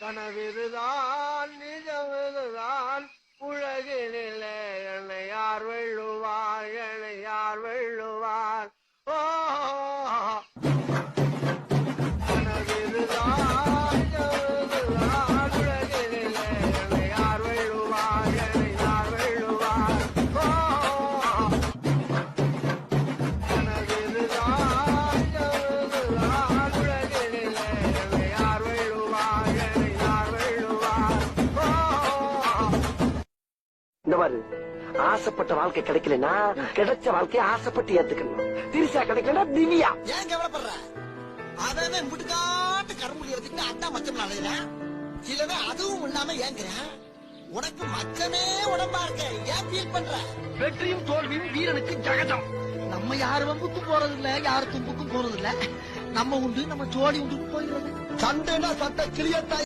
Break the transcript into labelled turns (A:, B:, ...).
A: கனவிதுதான் நிஜமிதுதான் உலகினிலே என்னை யார் வெல்லுவார் என்னை யார் வெல்லுவார் ஓ கனவிதுதான் நிஜமிதுதான் உலகினிலே என்னை யார் வெல்லுவார் என்னை யார் வெல்லுவார் ஓ கனவிதுதான் நிஜமிதுதான் உலகினிலே என்னை யார் வெல்லுவார் என்னை யார் வெல்லுவார் ஓ
B: இந்த மாதிரி ஆசைப்பட்ட வாழ்க்கை கிடைக்கலனா கிடைச்ச வாழ்க்கையை ஆசைப்பட்டு ஏத்துக்கணும். திரிசா கிடைக்கலனா திவ்யா.
C: ஏன் கவலைப்படுற? அவன் முட்டுக்காட்டு கரும்புலி எடுத்துட்டு அட்டா மச்சம் அலையிறேன். சிலவன் அதுவும் இல்லாம ஏங்குறேன். உனக்கு மச்சமே உடம்பா இருக்க, ஏன் ஃபீல் பண்ற?
B: வெற்றியும் தோல்வியும் வீரனுக்கு ஜகதம்.
C: நம்ம யாரு வம்புக்கும் போறது இல்ல, யாரு தும்புக்கும் போறது இல்ல. நம்ம உண்டு, நம்ம ஜோடி உண்டு போயிடுறது. சண்டைனா சட்டை கிளியத்தாய்